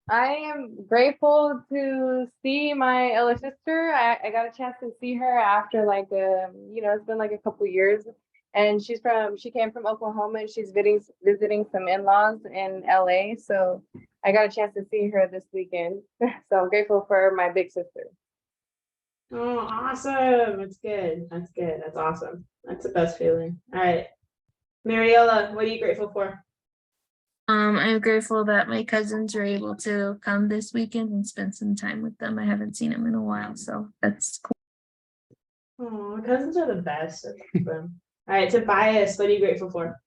I am grateful to see my elder sister. I got a chance to see her after it's been like a couple years. And she came from Oklahoma and she's visiting some in-laws in LA. So I got a chance to see her this weekend. So I'm grateful for my big sister. Oh, awesome. That's good. That's good. That's awesome. That's the best feeling. All right. Mariella, what are you grateful for? I'm grateful that my cousins were able to come this weekend and spend some time with them. I haven't seen them in a while, so that's cool. Oh, cousins are the best. That's awesome. All right, Tobias, what are you grateful for?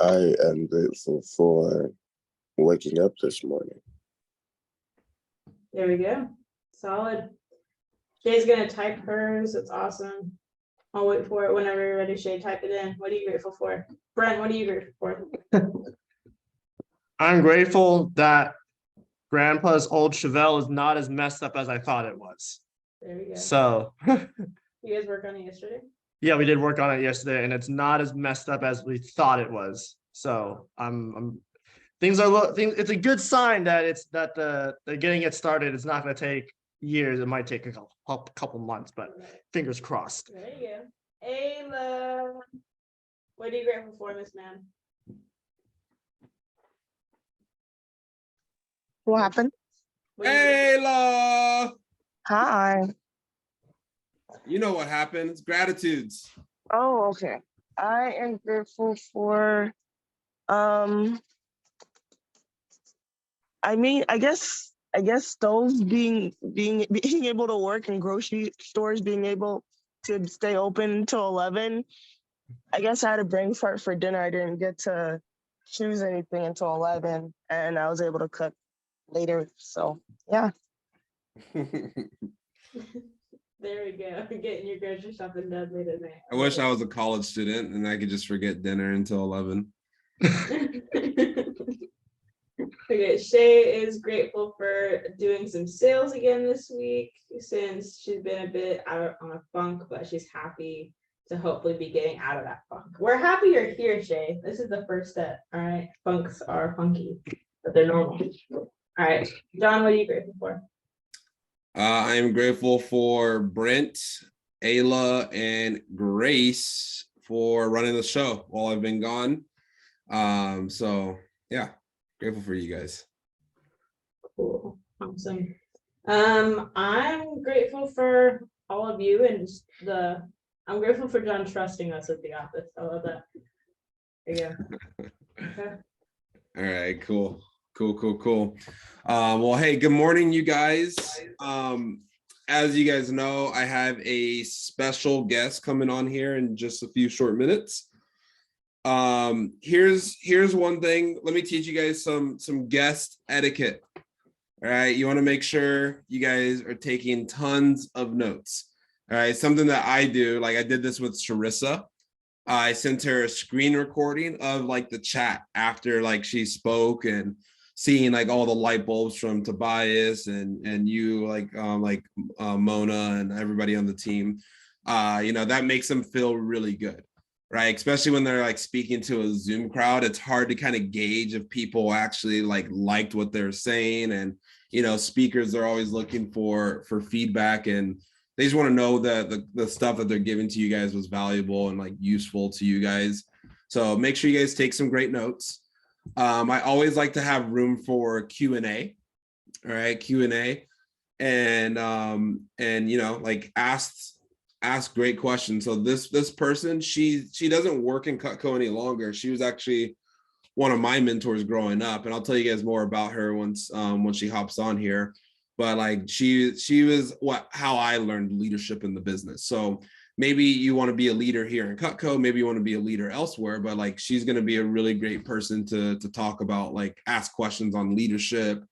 I am grateful for waking up this morning. There we go. Solid. Shay's gonna type hers. It's awesome. I'll wait for it whenever you're ready. Shay, type it in. What are you grateful for? Brent, what are you grateful for? I'm grateful that Grandpa's old Chevelle is not as messed up as I thought it was. There we go. So, You guys worked on it yesterday? yeah, we did work on it yesterday, and it's not as messed up as we thought it was. So, things are it's a good sign that they're getting it started. It's not going to take years. It might take a couple months, but fingers crossed. There you go. Ayla, what are you grateful for, Miss Man? What happened? What are you grateful Ayla! Hi. You know what happens. Gratitudes. Oh, okay. I am grateful for I guess stoves being able to work and grocery stores being able to stay open until 11. I guess I had a brain fart for dinner. I didn't get to choose anything until 11 and I was able to cook later. So, yeah. There we go. Getting your grocery shopping done late at night. I wish I was a college student and I could just forget dinner until 11. Okay, Shay is grateful for doing some sales again this week since she's been a bit out on a funk, but she's happy to hopefully be getting out of that funk. We're happy you're here, Shay. This is the first step. All right. Funks are funky, but they're normal. All right. John, what are you grateful for? I am grateful for Brent, Ayla, and Grace for running the show while I've been gone. So yeah, grateful for you guys. Cool. Awesome. I'm grateful for all of you and just I'm grateful for John trusting us at the office. I love that. There you go. Okay. All right, cool. Well, hey, good morning, you guys. As you guys know, I have a special guest coming on here in just a few short minutes. Here's one thing. Let me teach you guys some guest etiquette. All right, you want to make sure you guys are taking tons of notes. All right, something that I do, like I did this with Charissa. I sent her a screen recording of like the chat after like she spoke and seeing like all the light bulbs from Tobias and you Mona and everybody on the team. That makes them feel really good, right? Especially when they're like speaking to a Zoom crowd. It's hard to kind of gauge if people actually liked what they're saying. And speakers are always looking for feedback, and they just want to know that the stuff that they're giving to you guys was valuable and like useful to you guys. So make sure you guys take some great notes. I always like to have room for Q&A. All right, Q&A, and ask great questions. So this person, she doesn't work in Cutco any longer. She was actually one of my mentors growing up, and I'll tell you guys more about her once she hops on here. But like she was how I learned leadership in the business. So maybe you want to be a leader here in Cutco, maybe you want to be a leader elsewhere, but like she's going to be a really great person to talk about, like ask questions on leadership,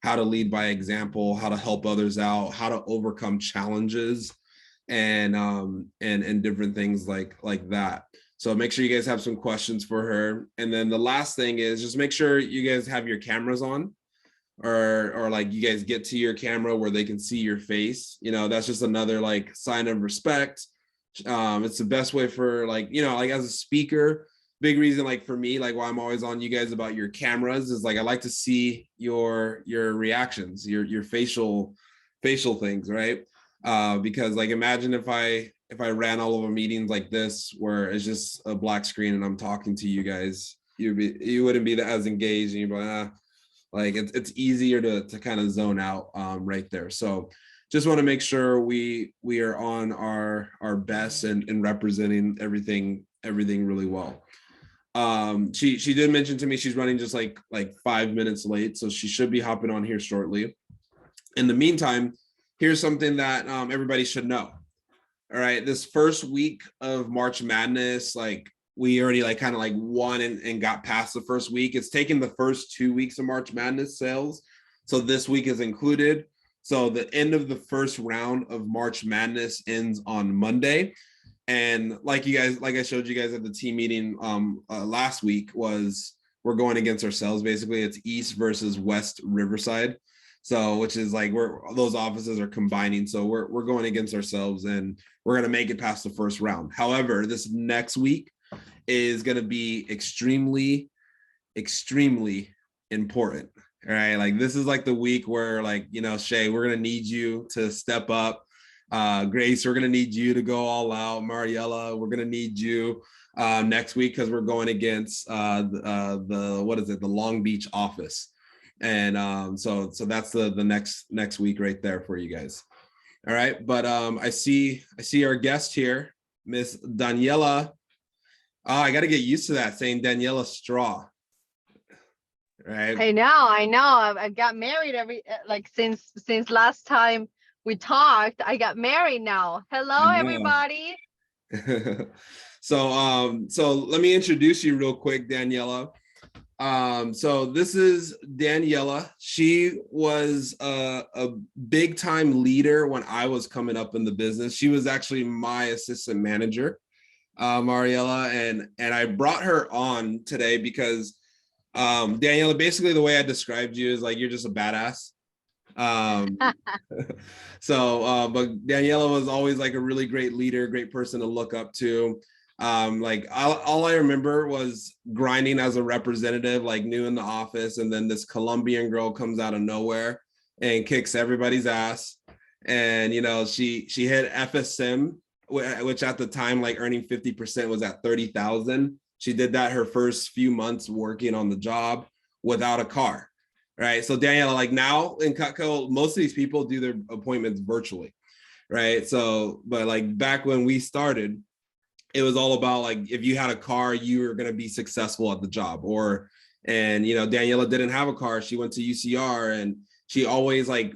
how to lead by example, how to help others out, how to overcome challenges, and different things like that. So make sure you guys have some questions for her. And then the last thing is just make sure you guys have your cameras on, or like you guys get to your camera where they can see your face. That's just another like sign of respect. It's the best way for like as a speaker, big reason, like for me, like why I'm always on you guys about your cameras is like I like to see your reactions, your facial things, right? Because like imagine if I ran all of our meetings like this, where it's just a black screen and I'm talking to you guys, you wouldn't be as engaged, and you'd be like, like it's easier to kind of zone out right there. So just want to make sure we are on our best and representing everything really well. She did mention to me she's running just like 5 minutes late, so she should be hopping on here shortly. In the meantime, here's something that everybody should know. All right, this first week of March Madness, like we already like kind of like won and got past the first week. It's taken the first 2 weeks of March Madness sales, so this week is included. So the end of the first round of March Madness ends on Monday. And like I showed you guys at the team meeting last week, was we're going against ourselves. Basically, it's East versus West Riverside. So which is like those offices are combining. So we're going against ourselves, and we're gonna make it past the first round. However, this next week is gonna be extremely important. All right. Like this is like the week where, like, you know, Shay, we're gonna need you to step up. Grace, we're gonna need you to go all out. Mariella, we're gonna need you next week because we're going against the Long Beach office. And so that's the next week right there for you guys. All right. But I see our guest here, Miss Daniela. Oh, I gotta get used to that, saying Daniela Straugh. Right. I know. I got married since last time we talked. I got married now. Hello, everybody. So let me introduce you real quick, Daniela. So this is Daniela. She was a big time leader when I was coming up in the business. She was actually my assistant manager, Mariella, and I brought her on today because Daniela, basically the way I described you is like you're just a badass. But Daniela was always like a really great leader, great person to look up to. Like all I remember was grinding as a representative, like new in the office, and then this Colombian girl comes out of nowhere and kicks everybody's ass. And you know, she hit FSM, which at the time, like earning 50% was at 30,000. She did that her first few months working on the job without a car, right? So Daniela, like now in Cutco, most of these people do their appointments virtually, right? So, but like back when we started, it was all about like, if you had a car, you were going to be successful at the job. And you know, Daniela didn't have a car. She went to UCR, and she always like,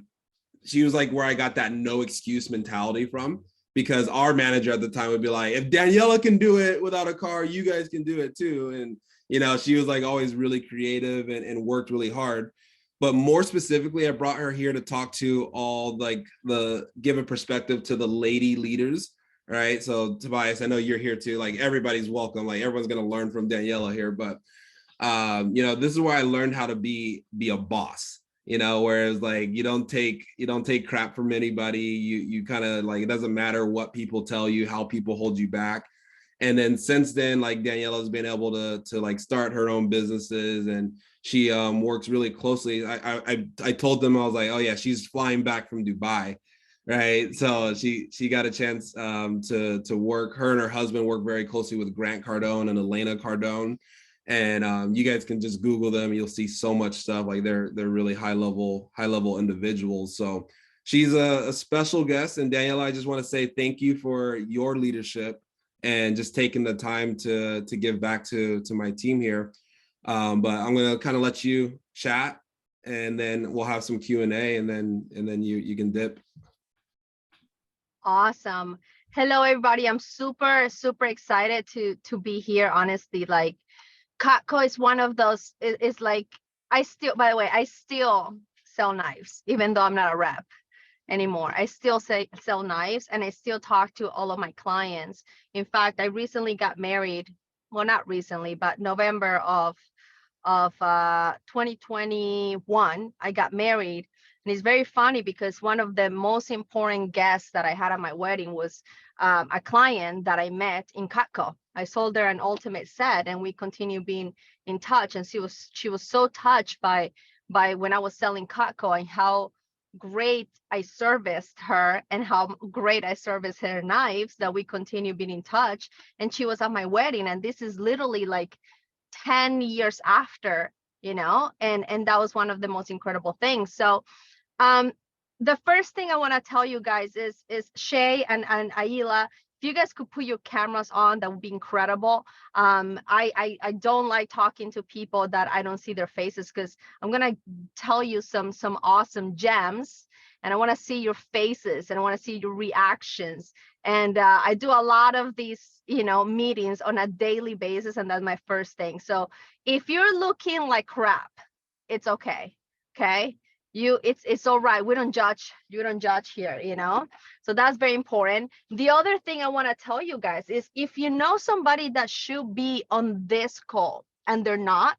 she was like where I got that no excuse mentality from. Because our manager at the time would be like, if Daniela can do it without a car, you guys can do it too. And, you know, she was like always really creative and worked really hard. But more specifically, I brought her here to talk to all like give a perspective to the lady leaders, right? So Tobias, I know you're here too. Like everybody's welcome. Like everyone's going to learn from Daniela here. But, you know, this is where I learned how to be a boss. You know, whereas like you don't take crap from anybody. You kind of like, it doesn't matter what people tell you, how people hold you back. And then since then, like Daniela's been able to like start her own businesses, and she works really closely. I told them, I was like, oh yeah, she's flying back from Dubai, right? So she got a chance to work. Her and her husband work very closely with Grant Cardone and Elena Cardone. And you guys can just Google them. You'll see so much stuff. Like they're really high level individuals. So she's a special guest. And Daniela, I just want to say thank you for your leadership and just taking the time to give back to my team here. But I'm gonna kind of let you chat, and then we'll have some Q&A, and then you can dip. Awesome. Hello, everybody. I'm super excited to be here. Honestly, like Cutco is one of those, it's like, by the way, I still sell knives, even though I'm not a rep anymore. I still sell knives, and I still talk to all of my clients. In fact, I recently got married. Well, not recently, but November of 2021, I got married. And it's very funny because one of the most important guests that I had at my wedding was a client that I met in Cutco. I sold her an ultimate set, and we continue being in touch. And she was so touched by when I was selling Cutco and how great I serviced her and how great I serviced her knives that we continue being in touch. And she was at my wedding, and this is literally like 10 years after, you know, and that was one of the most incredible things. So the first thing I want to tell you guys is Shay and Aila, if you guys could put your cameras on, that would be incredible. I don't like talking to people that I don't see their faces, because I'm gonna tell you some awesome gems, and I want to see your faces and I want to see your reactions. And I do a lot of these, you know, meetings on a daily basis, and that's my first thing. So if you're looking like crap, it's okay. Okay. It's all right. We don't judge. You don't judge here, you know? So that's very important. The other thing I want to tell you guys is, if you know somebody that should be on this call and they're not,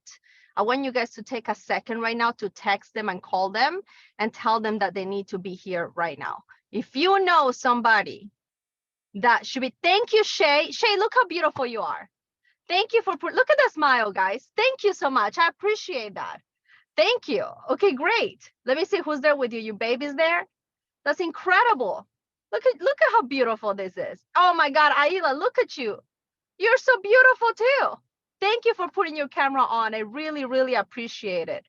I want you guys to take a second right now to text them and call them and tell them that they need to be here right now. If you know somebody that should be, thank you, Shay. Shay, look how beautiful you are. Thank you look at the smile, guys. Thank you so much. I appreciate that. Thank you. Okay, great. Let me see who's there with you. Your baby's there? That's incredible. Look at how beautiful this is. Oh my God, Aila, look at you. You're so beautiful too. Thank you for putting your camera on. I really, really appreciate it.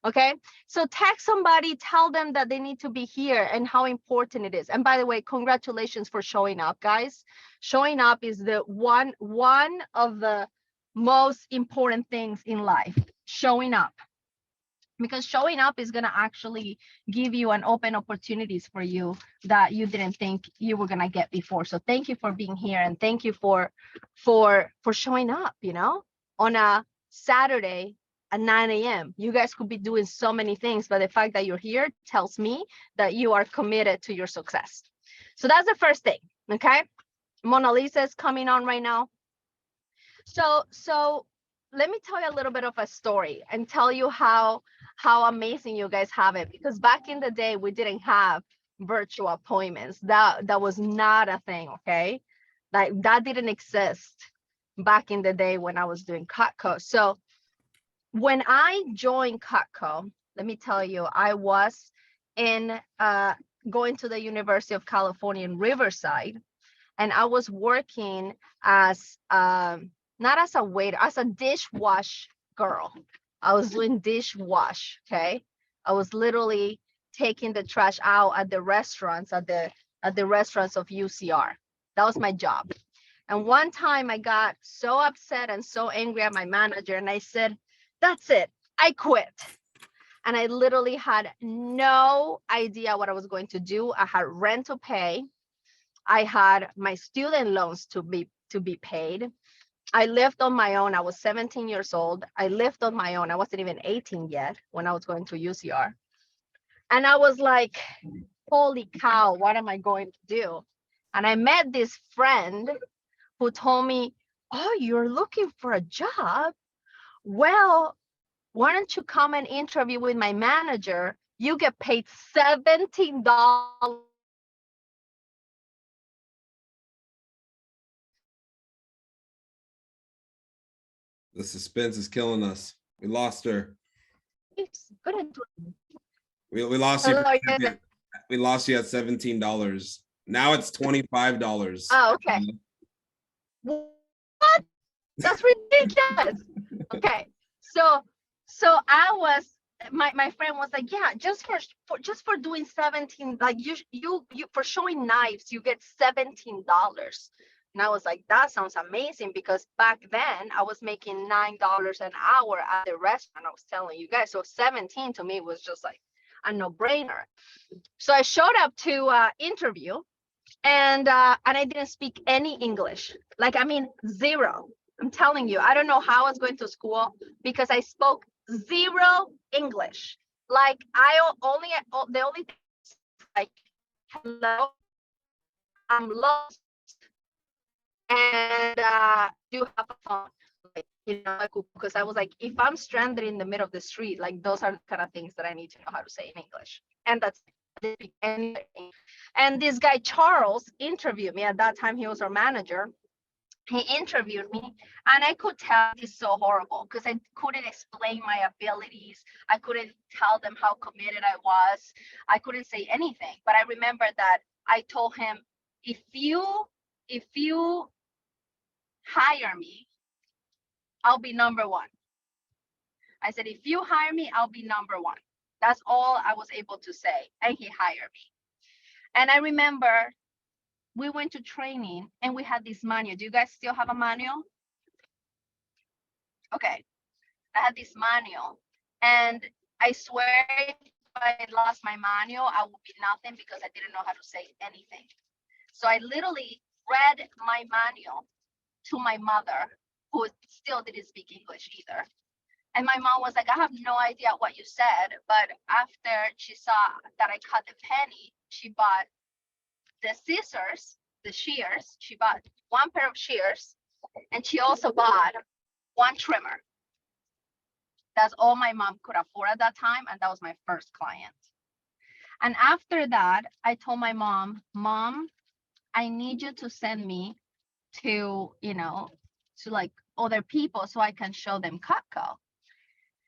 Okay, so text somebody, tell them that they need to be here and how important it is. And by the way, congratulations for showing up, guys. Showing up is the one of the most important things in life. Showing up. Because showing up is going to actually give you an open opportunities for you that you didn't think you were going to get before. So thank you for being here, and thank you for showing up, you know, on a Saturday at 9 a.m. You guys could be doing so many things, but the fact that you're here tells me that you are committed to your success. So that's the first thing. Okay. Mona Lisa is coming on right now. So let me tell you a little bit of a story and tell you how amazing you guys have it. Because back in the day, we didn't have virtual appointments. That was not a thing, okay? Like that didn't exist back in the day when I was doing Cutco. So when I joined Cutco, let me tell you, I was in going to the University of California in Riverside, and I was working as not as a waiter, as a dishwash girl. I was doing dishwash, okay? I was literally taking the trash out at the restaurants, at the restaurants of UCR. That was my job. And one time I got so upset and so angry at my manager, and I said, that's it, I quit. And I literally had no idea what I was going to do. I had rent to pay. I had my student loans to be paid. I lived on my own. I was 17 years old. I lived on my own. I wasn't even 18 yet when I was going to UCR. And I was like, holy cow, what am I going to do? And I met this friend who told me, oh, you're looking for a job? Well, why don't you come and interview with my manager? You get paid $17. The suspense is killing us. We lost her. We lost you. We lost you at $17. Now it's $25. Oh, okay. What? That's ridiculous. Okay, so I was, my friend was like, yeah, just for doing 17, like you for showing knives, you get $17. And I was like, that sounds amazing, because back then I was making $9 an hour at the restaurant. I was telling you guys, so 17 to me was just like a no-brainer. So I showed up to interview, and I didn't speak any English. Like, I mean, zero. I'm telling you, I don't know how I was going to school, because I spoke zero English. Like the only thing is like, hello, I'm lost, and do you have a phone? Like, you know, because I was like, if I'm stranded in the middle of the street, like those are the kind of things that I need to know how to say in English. And that's anything. And this guy Charles interviewed me. At that time, he was our manager. He interviewed me, and I could tell it's so horrible because I couldn't explain my abilities. I couldn't tell them how committed I was. I couldn't say anything. But I remember that I told him, if you hire me, I'll be number one. I said, if you hire me, I'll be number one. That's all I was able to say. And he hired me. And I remember we went to training and we had this manual. Do you guys still have a manual? Okay. I had this manual. And I swear if I lost my manual, I would be nothing because I didn't know how to say anything. So I literally read my manual to my mother, who still didn't speak English either. And my mom was like, I have no idea what you said. But after she saw that I cut the penny, she bought the scissors, the shears. She bought one pair of shears, and she also bought one trimmer. That's all my mom could afford at that time. And that was my first client. And after that, I told my mom, Mom, I need you to send me to, to like other people so I can show them Cutco.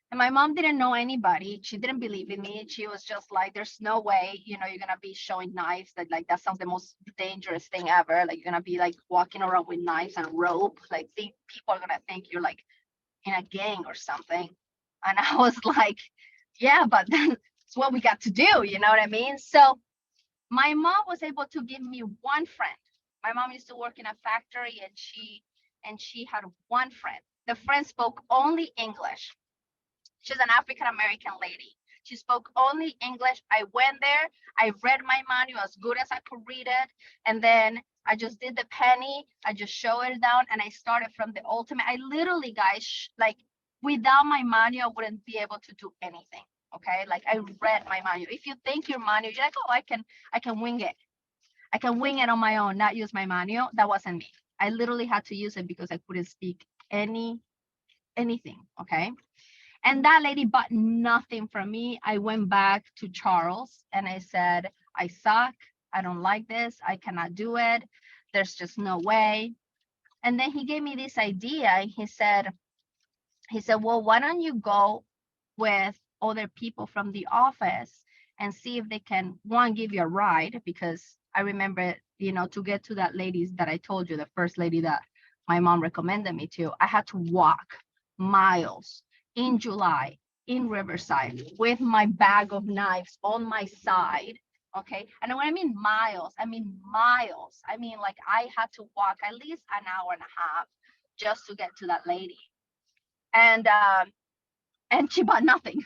And my mom didn't know anybody. She didn't believe in me. She was just like, there's no way, you're gonna be showing knives. That sounds the most dangerous thing ever. Like, you're gonna be like walking around with knives and rope. Like, people are gonna think you're like in a gang or something. And I was like, yeah, but then it's what we got to do. You know what I mean? So my mom was able to give me one friend. My mom used to work in a factory, and she had one friend. The friend spoke only English. She's an African American lady. She spoke only English. I went there. I read my manual as good as I could read it. And then I just did the penny. I just showed it down, and I started from the ultimate. I literally, guys, like, without my manual, I wouldn't be able to do anything. Okay. Like, I read my manual. If you think your manual, you're like, oh, I can wing it. I can wing it on my own, not use my manual. That wasn't me. I literally had to use it because I couldn't speak anything. Okay. And that lady bought nothing from me. I went back to Charles and I said, I suck. I don't like this. I cannot do it. There's just no way. And then he gave me this idea. He said, well, why don't you go with other people from the office and see if they can, one, give you a ride? Because I remember, to get to that lady that I told you, the first lady that my mom recommended me to, I had to walk miles in July in Riverside with my bag of knives on my side. Okay. And when I mean miles, I mean miles. I mean, like, I had to walk at least an hour and a half just to get to that lady. And she bought nothing.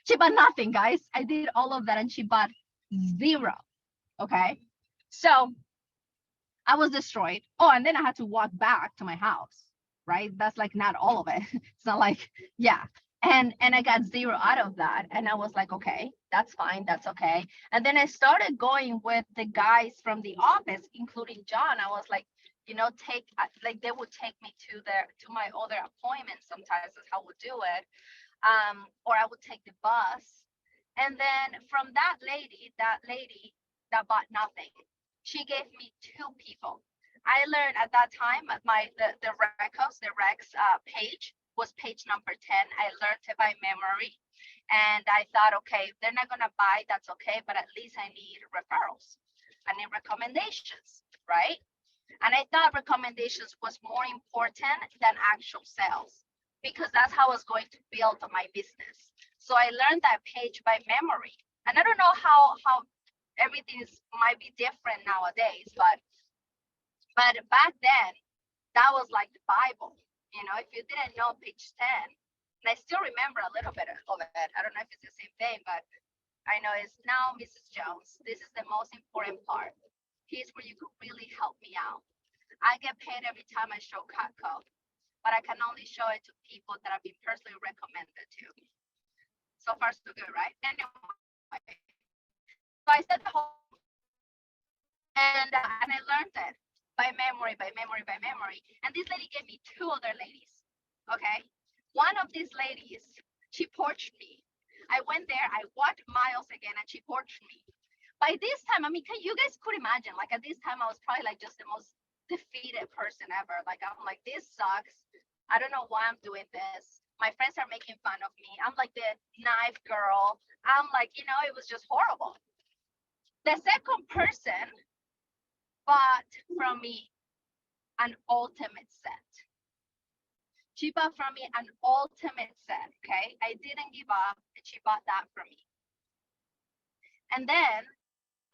She bought nothing, guys. I did all of that and she bought zero. Okay. So I was destroyed. Oh, and then I had to walk back to my house, right? That's like not all of it. It's not like, yeah. And I got zero out of that. And I was like, okay, that's fine. That's okay. And then I started going with the guys from the office, including John. I was like, they would take me to my other appointments. Sometimes that's how we would do it. Or I would take the bus. And then from that lady that bought nothing, she gave me two people. I learned at that time at the Rex page was page number 10. I learned it by memory. And I thought, okay, if they're not gonna buy, that's okay, but at least I need referrals. I need recommendations, right? And I thought recommendations was more important than actual sales, because that's how I was going to build my business. So I learned that page by memory. And I don't know how everything might be different nowadays, but back then that was like the Bible. If you didn't know page 10, and I still remember a little bit of it. I don't know if it's the same thing, but I know it's now Mrs. Jones. This is the most important part. Here's where you could really help me out. I get paid every time I show Cutco, but I can only show it to people that I've been personally recommended to. So far, so good, right? Anyway, so I said the whole, and I learned it by memory. And this lady gave me two other ladies. Okay. One of these ladies, she porched me. I went there, I walked miles again, and she porched me. By this time, I mean, you guys could imagine, like at this time, I was probably like just the most defeated person ever. Like, I'm like, this sucks. I don't know why I'm doing this. My friends are making fun of me. I'm like the knife girl. I'm like, it was just horrible. The second person bought from me an ultimate set. She bought from me an ultimate set, okay? I didn't give up, and she bought that from me. And then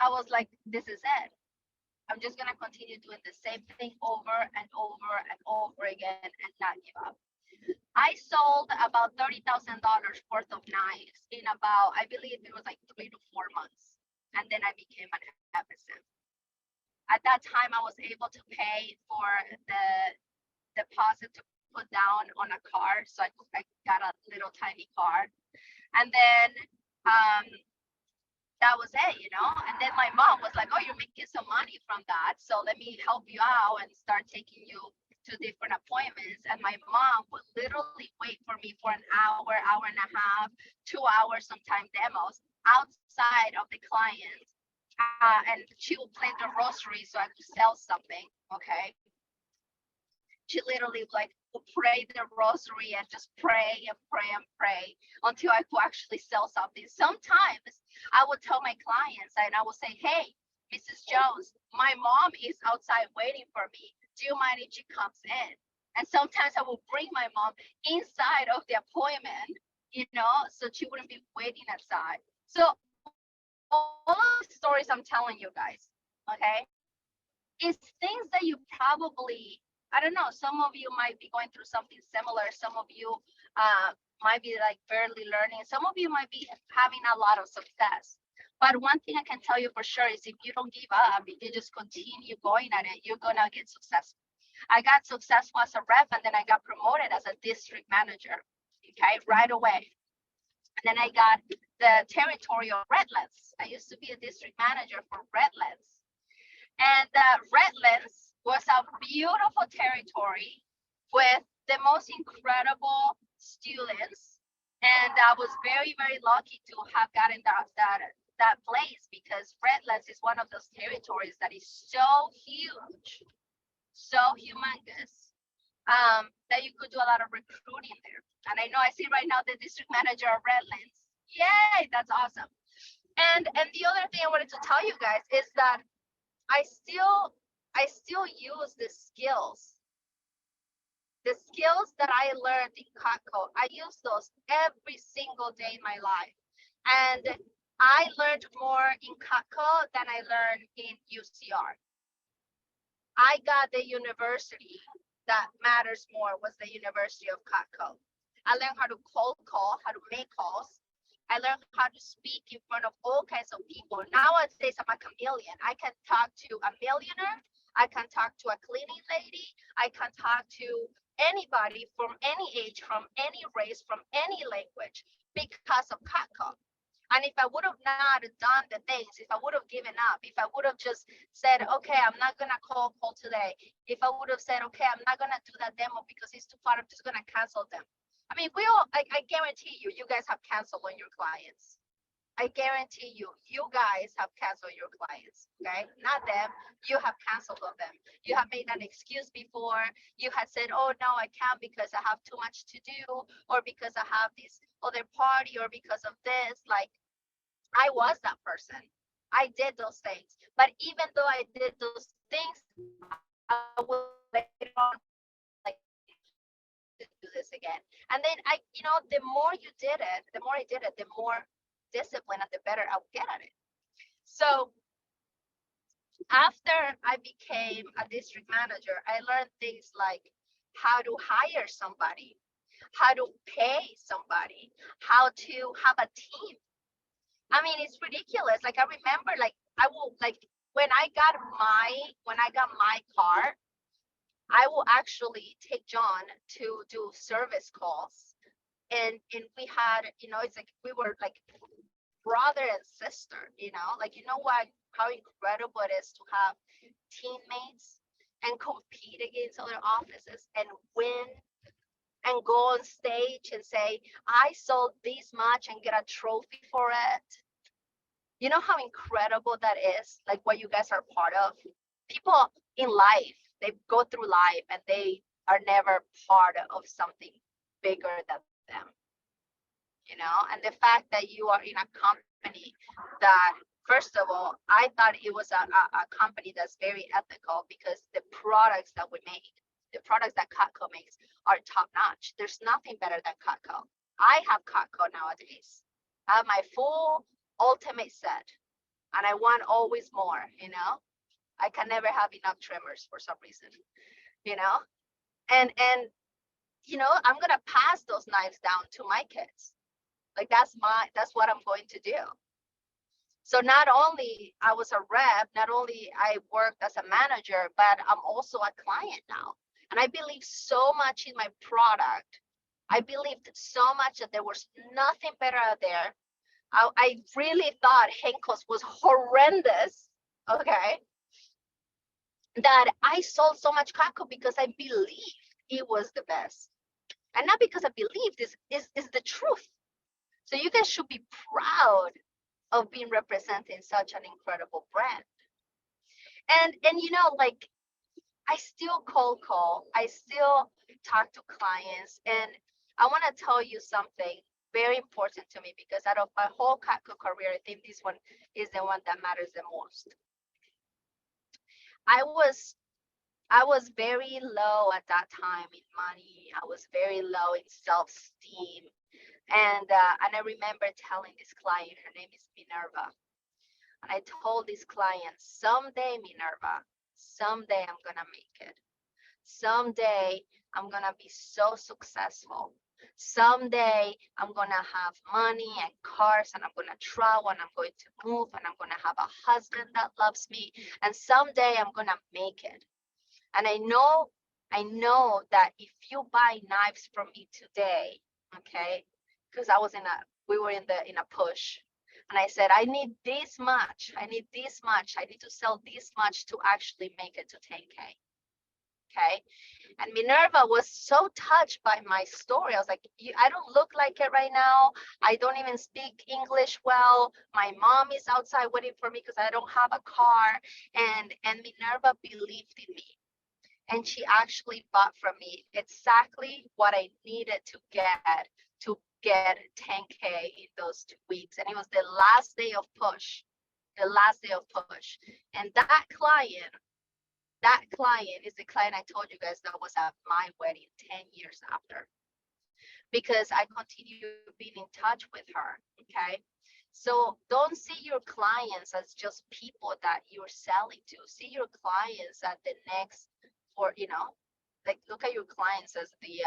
I was like, this is it. I'm just gonna continue doing the same thing over and over and over again and not give up. I sold about $30,000 worth of knives in about, I believe it was like 3 to 4 months. And then I became an FSM. At that time, I was able to pay for the deposit to put down on a car. So I got a little tiny car. And then that was it, And then my mom was like, oh, you're making some money from that. So let me help you out and start taking you to different appointments. And my mom would literally wait for me for an hour, hour and a half, 2 hours, sometimes demos outside of the client. And she would play the rosary so I could sell something. Okay. She literally would pray the rosary and just pray and pray and pray until I could actually sell something. Sometimes I would tell my clients and I would say, hey, Mrs. Jones, my mom is outside waiting for me. Do you mind if she comes in? And sometimes I will bring my mom inside of the appointment, so she wouldn't be waiting outside. So all of the stories I'm telling you guys, okay, is things that you probably, I don't know, some of you might be going through something similar. Some of you might be like barely learning. Some of you might be having a lot of success. But one thing I can tell you for sure is if you don't give up, if you just continue going at it, you're going to get successful. I got successful as a rep, and then I got promoted as a district manager, okay, right away. And then I got the territory of Redlands. I used to be a district manager for Redlands. And Redlands was a beautiful territory with the most incredible students. And I was very, very lucky to have gotten that place because Redlands is one of those territories that is so huge, so humongous, that you could do a lot of recruiting there. And I know I see right now the district manager of Redlands. Yay, that's awesome. And the other thing I wanted to tell you guys is that I still use the skills that I learned in Cutco. I use those every single day in my life. And I learned more in Cutco than I learned in UCR. I got the university that matters more was the University of Cutco. I learned how to cold call, how to make calls. I learned how to speak in front of all kinds of people. Nowadays, I'm a chameleon. I can talk to a millionaire. I can talk to a cleaning lady. I can talk to anybody from any age, from any race, from any language because of Cutco. And if I would have not done the things, if I would have given up, if I would have just said, okay, I'm not going to call today. If I would have said, okay, I'm not going to do that demo because it's too far, I'm just going to cancel them. I mean, I guarantee you guys have canceled on your clients. I guarantee you guys have canceled your clients, okay? Not them, you have canceled on them. You have made an excuse before. You had said, oh, no, I can't because I have too much to do, or because I have this other party, or because of this. Like, I was that person. I did those things. But even though I did those things, I would later on, like, to do this again. And then the more I did it, the more discipline and the better I would get at it. So after I became a district manager, I learned things like how to hire somebody, how to pay somebody, how to have a team. I mean, it's ridiculous. Like, I remember, when I got my car, I will actually take John to do service calls. And we had, it's like we were like brother and sister, how incredible it is to have teammates and compete against other offices and win and go on stage and say, I sold this much and get a trophy for it. You know how incredible that is? Like what you guys are part of. People in life, they go through life and they are never part of something bigger than them. You know, and the fact that you are in a company that, first of all, I thought it was a company that's very ethical because the products that we make, the products that Cutco makes are top notch. There's nothing better than Cutco. I have Cutco nowadays. I have my full ultimate set and I want always more, you know. I can never have enough trimmers for some reason, you know. And you know, I'm gonna pass those knives down to my kids. Like that's what I'm going to do. So not only I was a rep, not only I worked as a manager, but I'm also a client now. And I believe so much in my product. I believed so much that there was nothing better out there. I really thought Henkel's was horrendous, okay? That I sold so much Cutco because I believed it was the best. And not because I believed, this is the truth. So you guys should be proud of being representing such an incredible brand. And you know, like I still cold call, I still talk to clients, and I want to tell you something very important to me because out of my whole Cutco career, I think this one is the one that matters the most. I was very low at that time in money. I was very low in self-esteem. And I remember telling this client, her name is Minerva. And I told this client, someday, Minerva, someday I'm gonna make it. Someday I'm gonna be so successful. Someday I'm gonna have money and cars and I'm gonna travel and I'm going to move and I'm gonna have a husband that loves me. And someday I'm gonna make it. And I know that if you buy knives from me today, okay, because we were in a push, and I said, I need this much, I need to sell this much to actually make it to 10K, okay? And Minerva was so touched by my story. I was like, I don't look like it right now. I don't even speak English well. My mom is outside waiting for me because I don't have a car. And Minerva believed in me. And she actually bought from me exactly what I needed to get 10K in those 2 weeks. And it was the last day of push, And that client is the client I told you guys that was at my wedding 10 years after. Because I continue being in touch with her, okay? So don't see your clients as just people that you're selling to. See your clients at the next, or you know, like look at your clients as the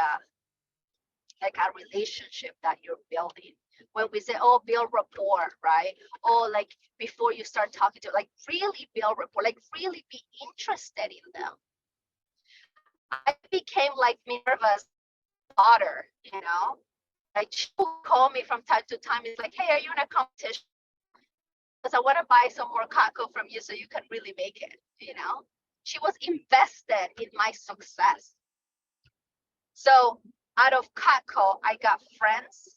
like a relationship that you're building. When we say, oh, build rapport, right? Oh, like before you start talking to, like really build rapport, like really be interested in them. I became like Minerva's daughter, you know, like she will call me from time to time. It's like, hey, are you in a competition? Because I want to buy some more Cutco from you so you can really make it, you know? She was invested in my success. So out of Cutco, I got friends.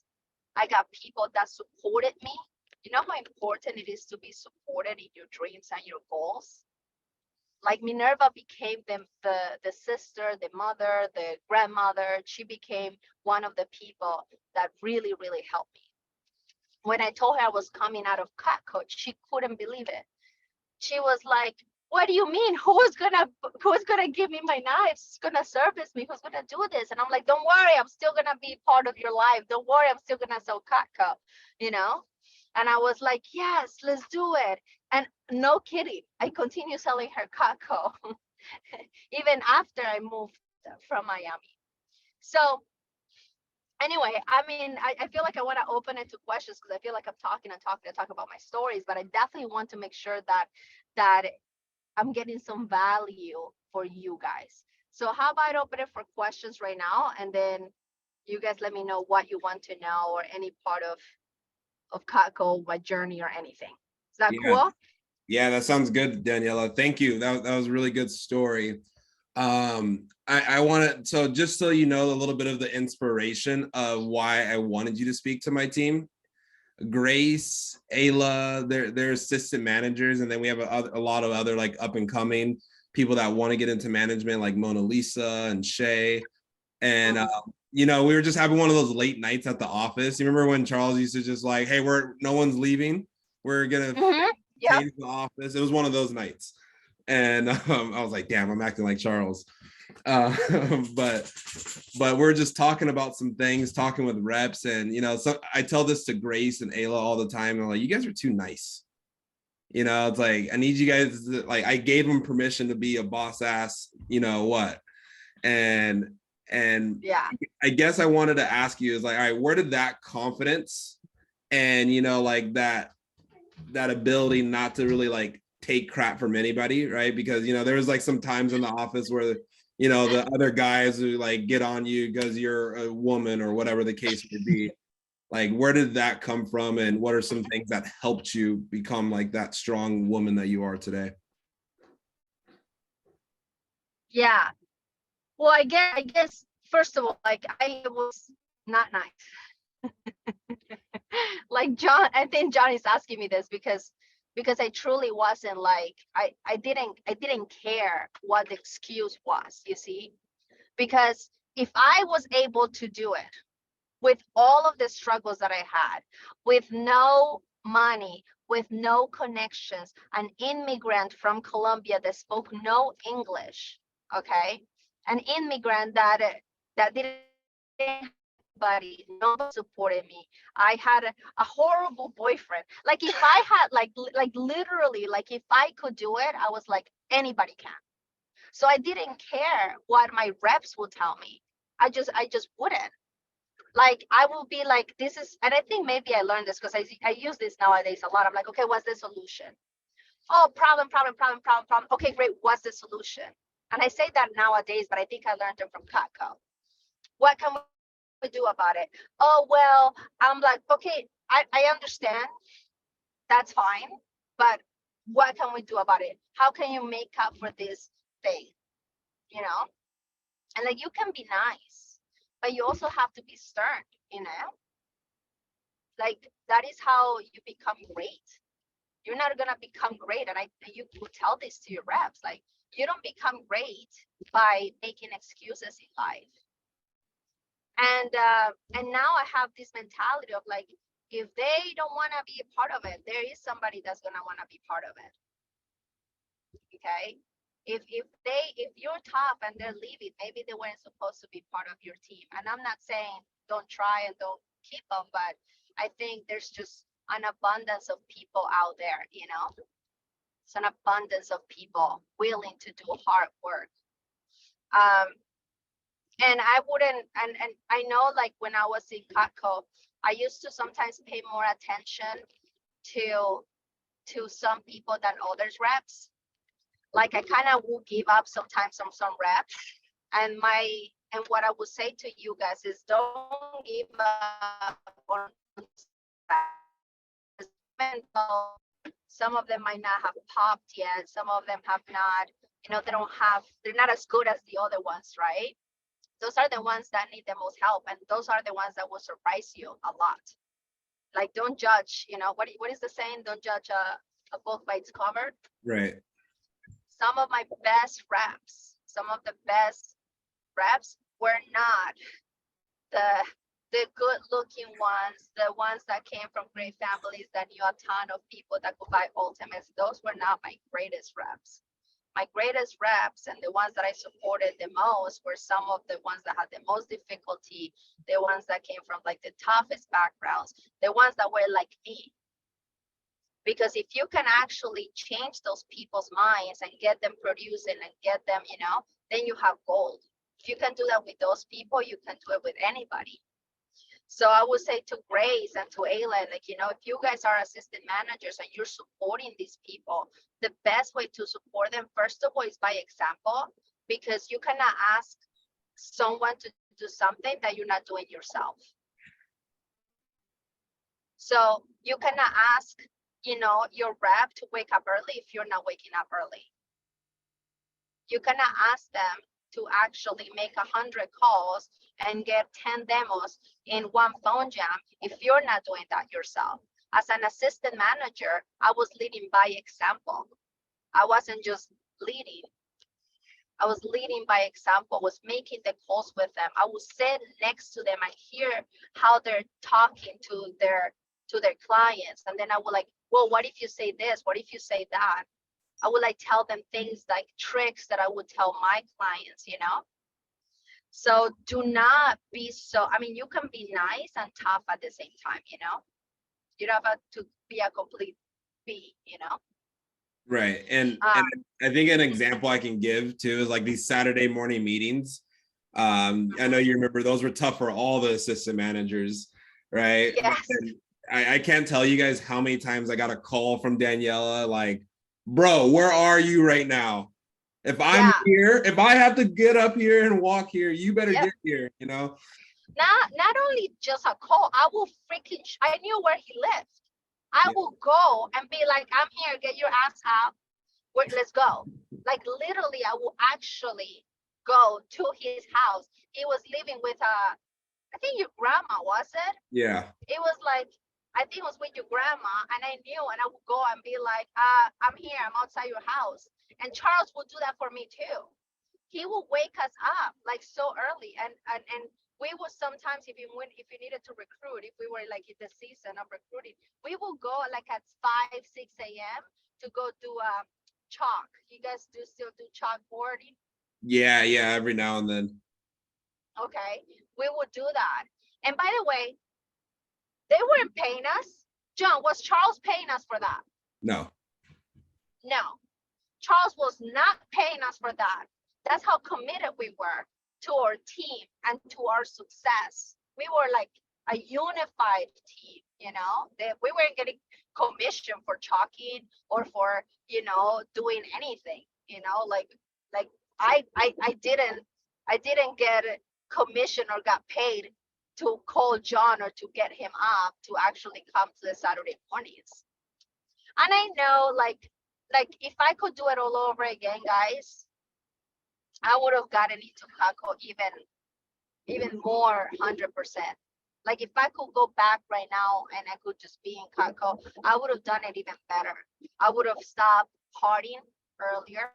I got people that supported me. You know how important it is to be supported in your dreams and your goals? Like Minerva became the sister, the mother, the grandmother. She became one of the people that really, really helped me. When I told her I was coming out of Cutco, she couldn't believe it. She was like, what do you mean? Who's gonna give me my knives? Who's gonna service me? Who's gonna do this? And I'm like, don't worry, I'm still gonna be part of your life. Don't worry, I'm still gonna sell Cutco, you know? And I was like, yes, let's do it. And no kidding, I continue selling her Cutco even after I moved from Miami. So anyway, I mean, I feel like I want to open it to questions because I feel like I'm talking about my stories, but I definitely want to make sure that I'm getting some value for you guys. So how about I open it for questions right now, and then you guys let me know what you want to know or any part of Cutco, my journey or anything. Is that cool? Yeah, that sounds good, Daniela. Thank you. That was a really good story. I want to, so just so you know a little bit of the inspiration of why I wanted you to speak to my team. Grace, Ayla, they're assistant managers, and then we have a lot of other like up and coming people that want to get into management, like Mona Lisa and Shay. And you know, we were just having one of those late nights at the office. You remember when Charles used to just like, "Hey, no one's leaving. We're gonna Yep. change the office." It was one of those nights, and I was like, "Damn, I'm acting like Charles." Uh, but we're just talking about some things, talking with reps, and you know, so I tell this to Grace and Ayla all the time. I'm like, you guys are too nice. You know, it's like I need you guys to, like, I gave them permission to be a boss ass, you know what? And Yeah. I guess I wanted to ask you is like, all right, where did that confidence and you know, like that ability not to really like take crap from anybody, right? Because you know, there was like some times in the office where you know the other guys who like get on you because you're a woman or whatever the case may be. Like, where did that come from, and what are some things that helped you become like that strong woman that you are today? Yeah. Well, I guess first of all, like I was not nice. Like John, I think John is asking me this because I truly wasn't like I didn't care what the excuse was, you see? Because if I was able to do it with all of the struggles that I had, with no money, with no connections, an immigrant from Colombia that spoke no English, okay? An immigrant that didn't have anybody, nobody supported me. I had a horrible boyfriend. Like if I had like literally, like if I could do it, I was like, anybody can. So I didn't care what my reps would tell me. I just wouldn't. Like I will be like, this is, and I think maybe I learned this because I use this nowadays a lot. I'm like, okay, what's the solution? Oh, problem. Okay, great. What's the solution? And I say that nowadays, but I think I learned it from Cutco. What can we do about it? Oh, well, I'm like, okay, I understand. That's fine. But what can we do about it? How can you make up for this thing? You know? And like, you can be nice, but you also have to be stern, you know? Like, that is how you become great. You're not gonna become great. And you tell this to your reps, like, you don't become great by making excuses in life. And now I have this mentality of like, if they don't want to be a part of it, there is somebody that's gonna want to be part of it. Okay, if you're tough and they're leaving, maybe they weren't supposed to be part of your team. And I'm not saying don't try and don't keep them, but I think there's just an abundance of people out there, you know. It's an abundance of people willing to do hard work. And I wouldn't, and I know, like when I was in Cutco, I used to sometimes pay more attention to some people than others reps. Like I kind of will give up sometimes on some reps. And what I would say to you guys is don't give up on some of them might not have popped yet. Some of them have not, you know, they're not as good as the other ones, right? Those are the ones that need the most help. And those are the ones that will surprise you a lot. Like, don't judge, you know, what is the saying? Don't judge a book by its cover. Right. Some of my best reps, some of the best reps were not the good looking ones, the ones that came from great families that knew a ton of people that could buy ultimates. Those were not my greatest reps. My greatest reps and the ones that I supported the most were some of the ones that had the most difficulty, the ones that came from like the toughest backgrounds, the ones that were like me. Because if you can actually change those people's minds and get them producing and get them, you know, then you have gold. If you can do that with those people, you can do it with anybody. So I would say to Grace and to Ayla, like, you know, if you guys are assistant managers and you're supporting these people, the best way to support them, first of all, is by example, because you cannot ask someone to do something that you're not doing yourself. So you cannot ask, you know, your rep to wake up early if you're not waking up early. You cannot ask them to actually make 100 calls and get 10 demos in one phone jam if you're not doing that yourself. As an assistant manager, I was leading by example. I wasn't just leading. I was leading by example, was making the calls with them. I would sit next to them and hear how they're talking to their clients. And then I would like, well, what if you say this? What if you say that? I would like tell them things like tricks that I would tell my clients, you know? So do not be so, I mean, you can be nice and tough at the same time, you know? You don't have to be a complete B, you know? Right. And I think an example I can give too is like these Saturday morning meetings. I know you remember those were tough for all the assistant managers, right? Yes. I can't tell you guys how many times I got a call from Daniela, like, bro, where are you right now? If I'm here, if I have to get up here and walk here, you better get here, you know? Not only just a call, I will freaking, I knew where he lived. I will go and be like, I'm here, get your ass out. Let's go. Like literally, I will actually go to his house. He was living with I think your grandma, was it? Yeah. It was like, I think it was with your grandma, and I knew, and I would go and be like, I'm here, I'm outside your house. And Charles would do that for me too. He will wake us up like so early, and we would sometimes, if you needed to recruit, if we were like in the season of recruiting, we will go like at 5, 6 a.m. to go do chalk. You guys still do chalkboarding? Yeah, every now and then. Okay, we would do that. And by the way, they weren't paying us. John, was Charles paying us for that? No. Charles was not paying us for that. That's how committed we were to our team and to our success. We were like a unified team, you know, that we weren't getting commission for chalking or for, you know, doing anything, you know, like I didn't get commission or got paid to call John or to get him up to actually come to the Saturday mornings. And I know like if I could do it all over again, guys, I would have gotten into Kako even more 100%. Like if I could go back right now and I could just be in Kako, I would have done it even better. I would have stopped partying earlier.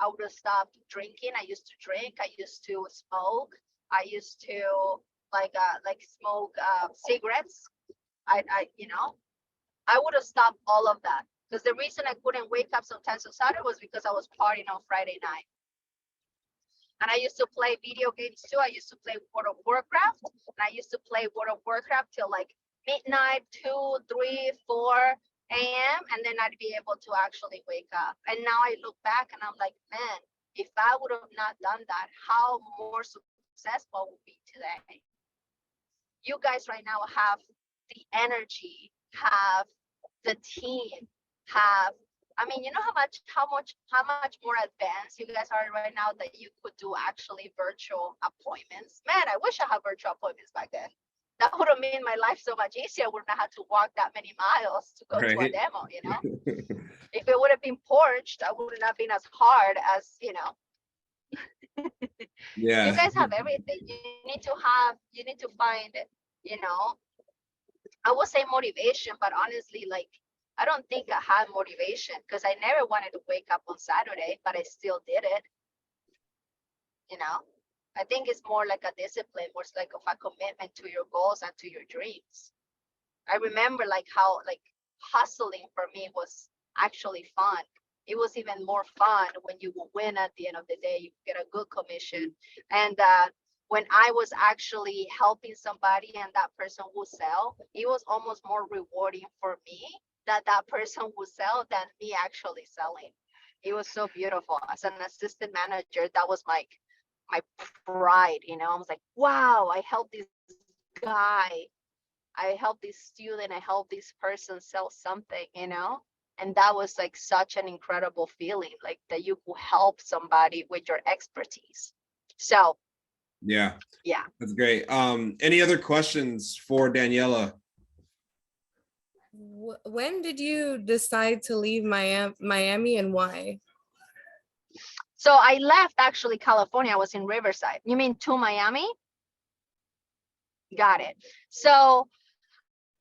I would have stopped drinking. I used to drink. I used to smoke. I used to like smoke cigarettes. I you know, I would have stopped all of that. Because the reason I couldn't wake up sometimes on Saturday was because I was partying on Friday night. And I used to play video games too. I used to play World of Warcraft. And I used to play World of Warcraft till like midnight, 2, 3, 4 a.m. And then I'd be able to actually wake up. And now I look back and I'm like, man, if I would have not done that, how more successful would be today? You guys right now have the energy, have the team, have, I mean, you know how much more advanced you guys are right now that you could do actually virtual appointments. Man, I wish I had virtual appointments back then. That would have made my life so much easier. I wouldn't have had to walk that many miles to go to a demo, you know? If it would have been porched, I wouldn't have been as hard as, you know. Yeah. You guys have everything. You need to find, you know, I would say motivation, but honestly, like, I don't think I had motivation because I never wanted to wake up on Saturday, but I still did it. You know, I think it's more like a discipline, more like of a commitment to your goals and to your dreams. I remember like how like hustling for me was actually fun. It was even more fun when you will win at the end of the day, you get a good commission. And when I was actually helping somebody and that person will sell, it was almost more rewarding for me that person would sell than me actually selling. It was so beautiful. As an assistant manager, that was my pride, you know. I was like, wow, I helped this guy, I helped this student, I helped this person sell something, you know. And that was like such an incredible feeling, like that you could help somebody with your expertise. So yeah, that's great. Any other questions for Daniela? When did you decide to leave Miami and why? So I left actually California. I was in Riverside. You mean to Miami? Got it. So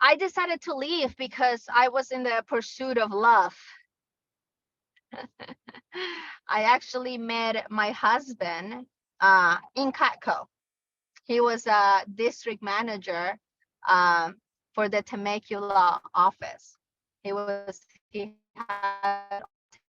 I decided to leave because I was in the pursuit of love. I actually met my husband in Catco. He was a district manager for the Temecula office. He had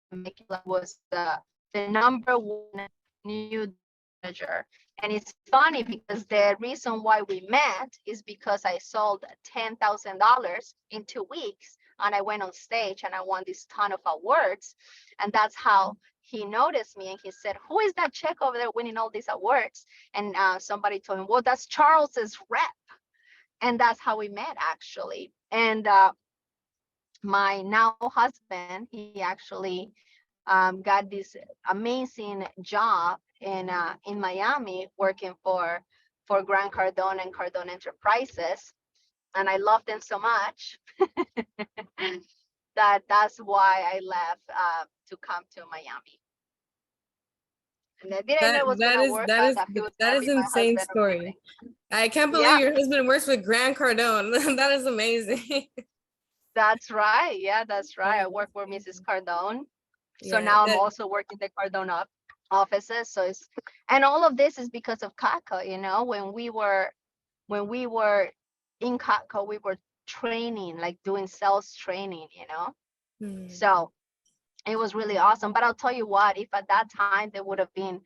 Temecula was the number one new manager. And it's funny because the reason why we met is because I sold $10,000 in 2 weeks, and I went on stage and I won this ton of awards. And that's how he noticed me, and he said, "Who is that chick over there winning all these awards?" And somebody told him, "Well, that's Charles's rep." And that's how we met, actually. And my now husband, he actually got this amazing job in Miami working for Grant Cardone and Cardone Enterprises, and I love them so much that's why I left to come to Miami. And I didn't know it was gonna work out. That he was that gonna is be my insane husband. story. I can't believe Yeah, your husband works with Grant Cardone. That is amazing. that's right. Yeah, that's right. That I is work for Mrs. Cardone. So Yeah, now I'm also working the Cardone offices. So it's, and all of this is because of Catco, you know, when we were in Catco, we were training, like doing sales training, you know. Hmm. So it was really awesome. But I'll tell you what, if at that time there would have been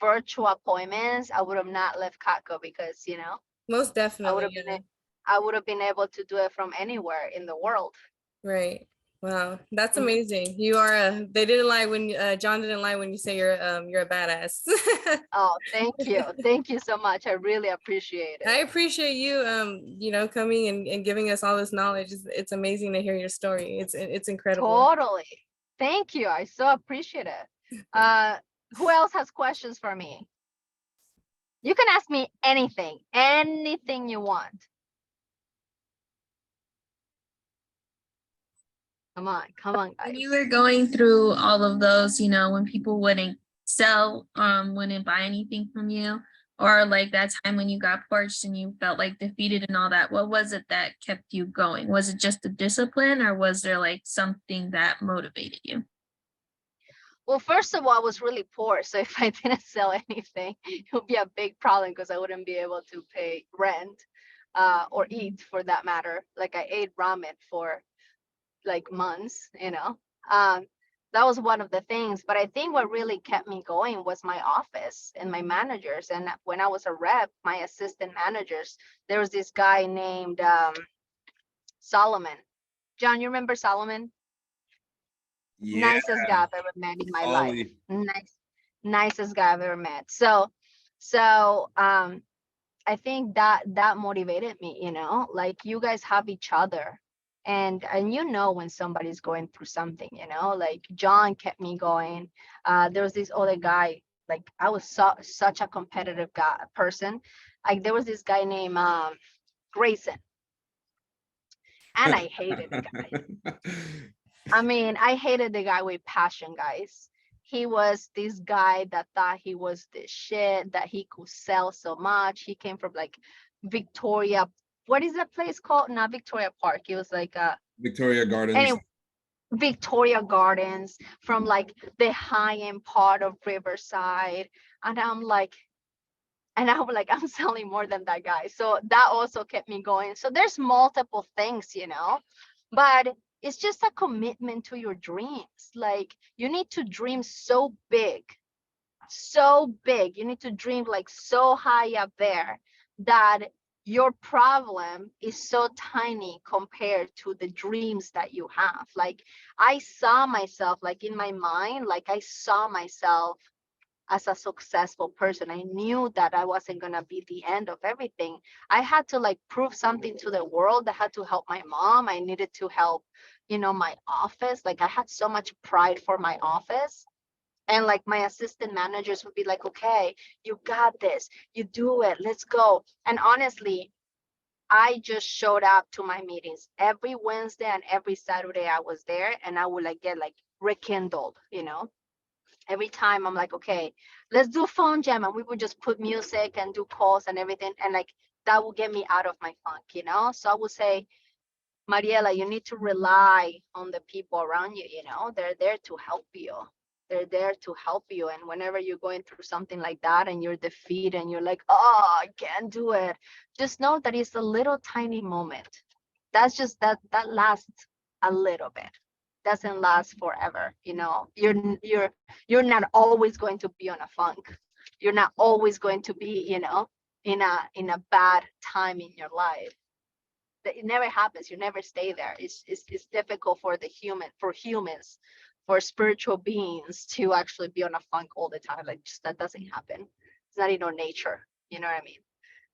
virtual appointments, I would have not left Catco because, you know, Most I would definitely, have yeah. been able to do it from anywhere in the world. Right. Wow, that's Mhm. amazing. You are a, they didn't lie when John didn't lie when you say you're a badass. Oh, thank you. Thank you so much. I really appreciate I it. appreciate you you know, coming and giving us all this knowledge. It's amazing to hear your story. It's incredible. Totally. Thank you. I so appreciate it. Who else has questions for me? You can ask me anything you want. Come on, When guys. you were going through all of those, you know, when people wouldn't sell, wouldn't buy anything from you, or like that time when you got porched and you felt like defeated and all that, what was it that kept you going? Was it just the discipline, or was there like something that motivated you? Well, first of all, I was really poor. So if I didn't sell anything, it would be a big problem because I wouldn't be able to pay rent or eat for that matter. Like I ate ramen for like months, you know. Um, that was one of the things. But I think what really kept me going was my office and my managers. And when I was a rep, my assistant managers, there was this guy named Solomon. John, you remember Solomon? Yeah, Nicest guy I've ever met in my life. Ollie. Nicest guy I've ever met. So I think that motivated me, you know, like you guys have each other. And you know when somebody's going through something, you know, like John kept me going. There was this other guy, like I was such a competitive person. Like there was this guy named Grayson, and I hated the guy. I mean, I hated the guy with passion, guys. He was this guy that thought he was the shit, that he could sell so much. He came from like Victoria. What is that place called? Not Victoria Park. It was like Victoria Gardens. anyway, Victoria Gardens, from like the high-end part of Riverside. And I'm like, I'm selling more than that guy. So that also kept me going. So there's multiple things, you know, but it's just a commitment to your dreams. Like you need to dream so big, so big. You need to dream like so high up there that your problem is so tiny compared to the dreams that you have. Like I saw myself, like in my mind, like I saw myself as a successful person. I knew that I wasn't going to be the end of everything. I had to like prove something to the world. I had to help my mom. I needed to help, you know, my office. Like I had so much pride for my office. And like my assistant managers would be like, okay, you got this, you do it, let's go. And honestly, I just showed up to my meetings every Wednesday and every Saturday I was there, and I would like get like rekindled, you know. Every time I'm like, okay, let's do phone jam. And we would just put music and do calls and everything. And like, that will get me out of my funk, you know? So I would say, Mariela, you need to rely on the people around you, you know, they're there to help you. They're there to help you. And whenever you're going through something like that and you're defeated and you're like, oh, I can't do it, just know that it's a little tiny moment. That's just that lasts a little bit. Doesn't last forever, you know. You're not always going to be on a funk. You're not always going to be, you know, in a bad time in your life. It never happens. You never stay there. It's difficult for humans, for spiritual beings to actually be on a funk all the time. Like, just that doesn't happen. It's not in our nature. You know what I mean?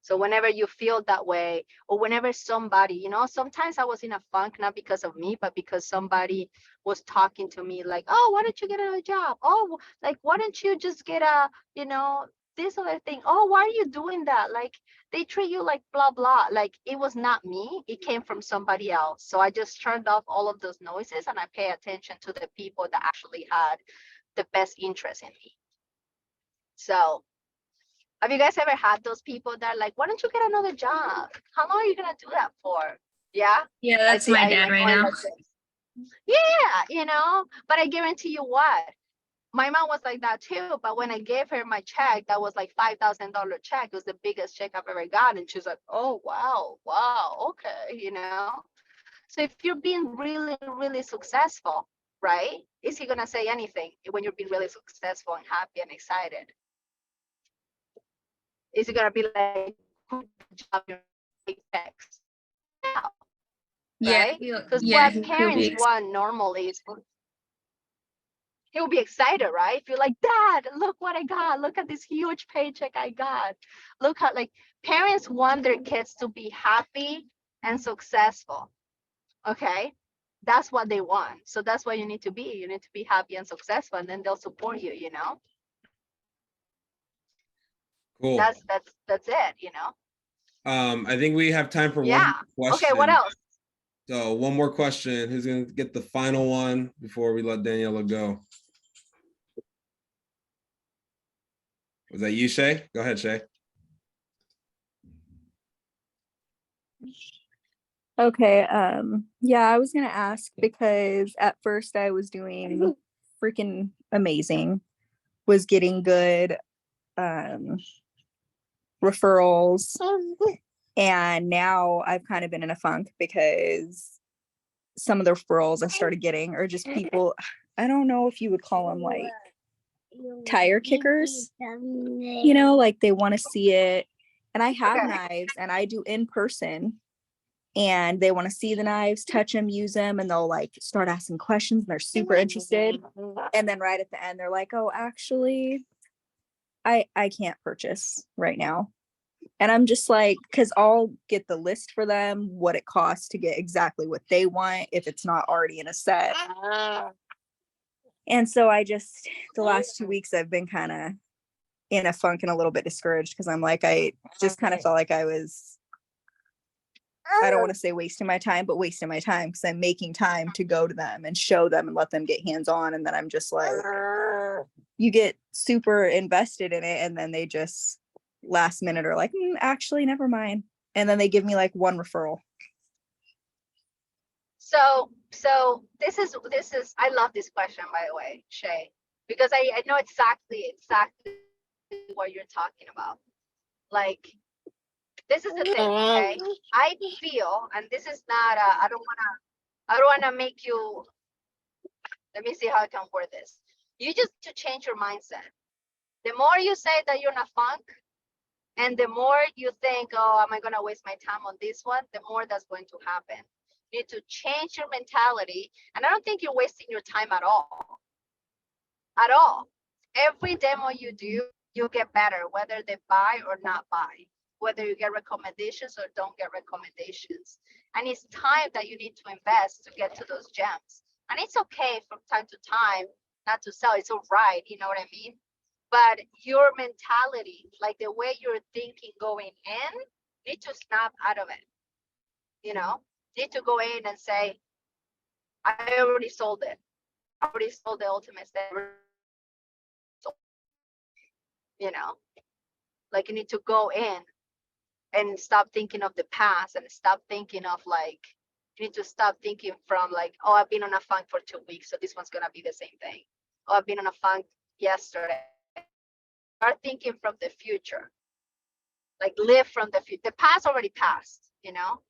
So whenever you feel that way, or whenever somebody, you know, sometimes I was in a funk, not because of me, but because somebody was talking to me like, oh, why don't you get another job? Oh, like, why don't you just get a, you know, this other thing? Oh, why are you doing that? Like, they treat you like blah, blah. Like, it was not me. It came from somebody else. So I just turned off all of those noises and I pay attention to the people that actually had the best interest in me. So have you guys ever had those people that are like, why don't you get another job? How long are you gonna do that for? Yeah. Yeah, that's my dad right going now. like this. Yeah, you know, but I guarantee you what, my mom was like that too. But when I gave her my check, that was like $5,000 check. It was the biggest check I've ever gotten. And she's like, oh wow, okay, you know. So if you're being really, really successful, right? Is he gonna say anything when you're being really successful and happy and excited? Is he gonna be like, good job, your checks? No, Yeah, right? he'll, Because yeah, what he'll parents be. want normally is he'll be excited, right? If you're like, Dad, look what I got. Look at this huge paycheck I got. Look how, like, parents want their kids to be happy and successful. Okay. That's what they want. So that's what you need to be. You need to be happy and successful, and then they'll support you, you know? Cool. That's it, you know? I think we have time for Yeah. one more Okay, question. what else? So one more question. Who's gonna get the final one before we let Daniela go? Was that you, Shay? Go ahead, Shay. Okay, yeah, I was gonna ask because at first I was doing freaking amazing, was getting good referrals, and now I've kind of been in a funk because some of the referrals I started getting are just people, I don't know if you would call them like tire kickers, you know, like they want to see it. And I have Okay. knives and I do in person, and they want to see the knives, touch them, use them, and they'll like start asking questions and they're super interested. And then right at the end, they're like, oh, actually, I can't purchase right now. And I'm just like, because I'll get the list for them, what it costs to get exactly what they want if it's not already in a set. And so I just, the last 2 weeks, I've been kind of in a funk and a little bit discouraged because I'm like, I just kind of felt like I was, I don't want to say wasting my time, but wasting my time because I'm making time to go to them and show them and let them get hands on. And then I'm just like, you get super invested in it. And then they just last minute are like, actually, never mind. And then they give me like one referral. So this is I love this question, by the way, Shay, because I know exactly what you're talking about. Like, this is the thing, okay? I feel, and this is not I don't wanna make you, let me see how I can word this. You just to change your mindset. The more you say that you're in a funk, and the more you think, oh, am I gonna waste my time on this one, the more that's going to happen. You need to change your mentality. And I don't think you're wasting your time at all. At all. Every demo you do, you'll get better, whether they buy or not buy, whether you get recommendations or don't get recommendations. And it's time that you need to invest to get to those gems. And it's okay from time to time not to sell. It's all right. You know what I mean? But your mentality, like the way you're thinking going in, need to snap out of it. You know, need to go in and say, I already sold it. I already sold the ultimate step. you know, like you need to go in and stop thinking of the past and stop thinking of like, you need to stop thinking from like, oh, I've been on a funk for 2 weeks, so this one's gonna be the same thing. Oh, I've been on a funk yesterday. Start thinking from the future. Like live from the future. The past already passed, you know,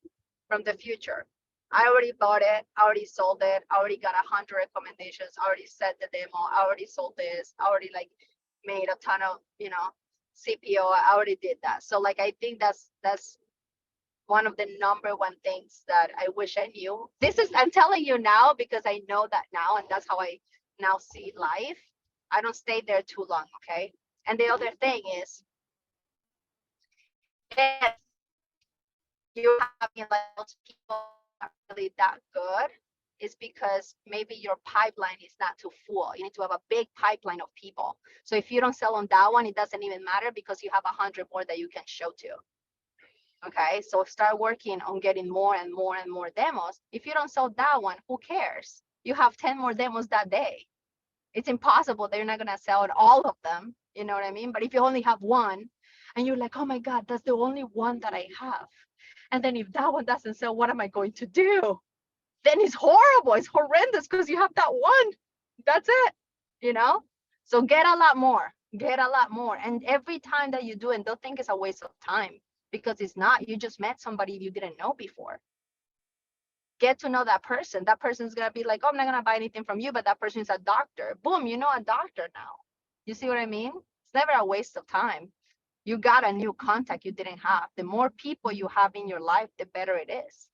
from the future. I already bought it. I already sold it. I already got 100 recommendations. I already set the demo. I already sold this. I already like made a ton of, you know, CPO. I already did that. So like, I think that's one of the number one things that I wish I knew. This is, I'm telling you now because I know that now, and that's how I now see life. I don't stay there too long, okay? And the other thing is, if you're having like those people that are really that good, is because maybe your pipeline is not too full. You need to have a big pipeline of people. So if you don't sell on that one, it doesn't even matter because you have 100 more that you can show to. Okay, so start working on getting more and more and more demos. If you don't sell that one, who cares? You have 10 more demos that day. It's impossible that you're not gonna sell all of them. You know what I mean? But if you only have one and you're like, oh my God, that's the only one that I have. And then if that one doesn't sell, what am I going to do? Then it's horrible. It's horrendous because you have that one. That's it, you know? So get a lot more, get a lot more. And every time that you do it, don't think it's a waste of time because it's not. You just met somebody you didn't know before. Get to know that person. That person's going to be like, oh, I'm not going to buy anything from you, but that person is a doctor. Boom, you know a doctor now. You see what I mean? It's never a waste of time. You got a new contact you didn't have. The more people you have in your life, the better it is.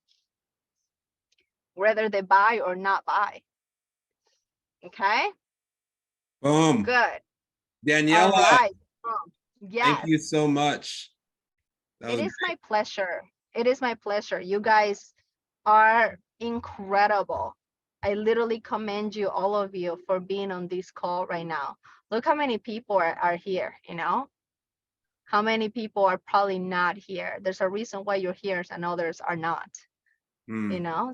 Whether they buy or not buy. Okay? Boom. Good. Daniela, All right. Yes. thank you so much. It is my pleasure. It is my pleasure. You guys are incredible. I literally commend you, all of you, for being on this call right now. Look how many people are here, you know? How many people are probably not here? There's a reason why you're here and others are not, you know?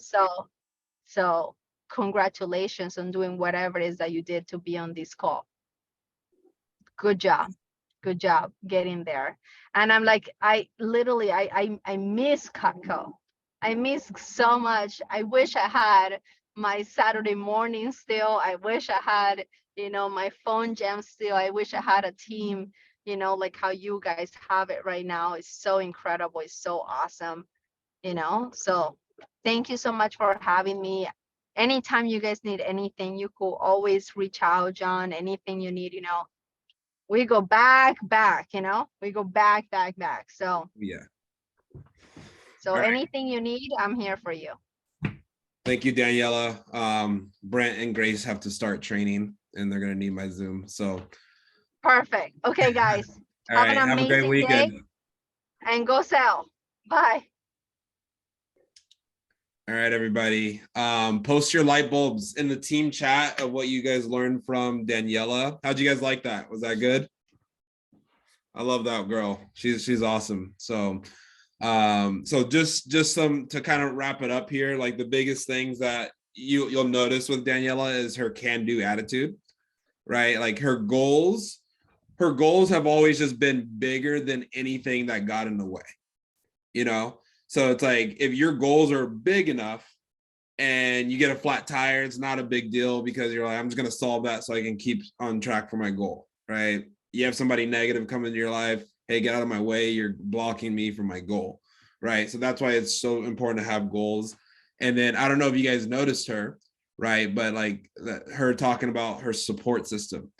So congratulations on doing whatever it is that you did to be on this call. Good job. Good job getting there. And I'm like, I literally, I miss Cutco. I miss so much. I wish I had my Saturday morning still. I wish I had, you know, my phone jam still. I wish I had a team, you know, like how you guys have it right now. It's so incredible. It's so awesome, you know? So thank you so much for having me. Anytime you guys need anything, you could always reach out, John. Anything you need, you know, we go back, you know, we go back. So Yeah. so All right. anything you need, I'm here for you. Thank you, Daniela. Brent and Grace have to start training and they're going to need my Zoom. So Perfect. Okay, guys. all Have right. an Have a great amazing weekend. day and go sell. Bye. All right, everybody. Post your light bulbs in the team chat of what you guys learned from Daniela. How'd you guys like that? Was that good? I love that girl. She's awesome. So just some to kind of wrap it up here. Like the biggest things that you'll notice with Daniela is her can-do attitude, right? Like her goals have always just been bigger than anything that got in the way, you know? So it's like, if your goals are big enough and you get a flat tire, it's not a big deal because you're like, I'm just going to solve that so I can keep on track for my goal, right? You have somebody negative come into your life. Hey, get out of my way. You're blocking me from my goal, right? So that's why it's so important to have goals. And then I don't know if you guys noticed her, right? But like her talking about her support system.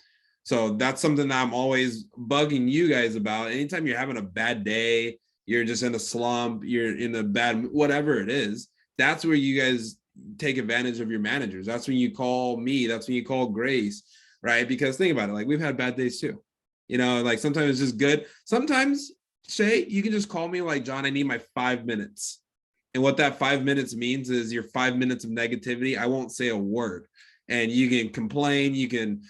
So that's something that I'm always bugging you guys about. Anytime you're having a bad day, you're just in a slump, you're in a bad, whatever it is, that's where you guys take advantage of your managers. That's when you call me. That's when you call Grace, right? Because think about it, like we've had bad days too. You know, like sometimes it's just good. Sometimes, Shay, you can just call me like, John, I need my 5 minutes. And what that 5 minutes means is your 5 minutes of negativity. I won't say a word. And you can complain, you can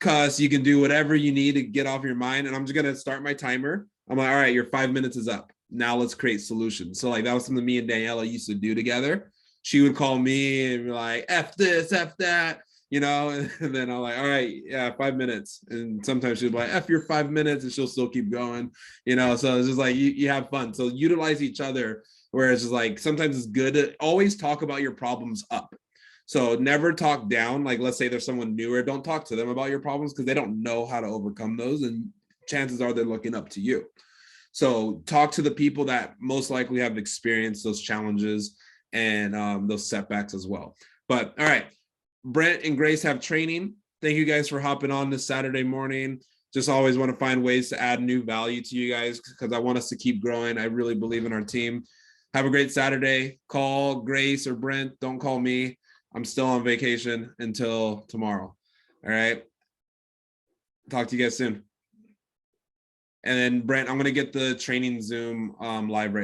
cuss, you can do whatever you need to get off your mind. And I'm just going to start my timer. I'm like, all right, your 5 minutes is up. Now let's create solutions. So like that was something me and Daniela used to do together. She would call me and be like, F this, F that. you know, and then I'm like, all right, yeah, 5 minutes. And sometimes she'll be like, F your 5 minutes, and she'll still keep going, you know. So it's just like you have fun. So utilize each other. Whereas it's like sometimes it's good to always talk about your problems up. So never talk down. Like, let's say there's someone newer, don't talk to them about your problems because they don't know how to overcome those. And chances are they're looking up to you. So talk to the people that most likely have experienced those challenges and those setbacks as well. But all right, Brent and Grace have training. Thank you guys for hopping on this Saturday morning. Just always want to find ways to add new value to you guys because I want us to keep growing. I really believe in our team. Have a great Saturday. Call Grace or Brent. Don't call me. I'm still on vacation until tomorrow. All right. Talk to you guys soon. And then Brent, I'm going to get the training Zoom live right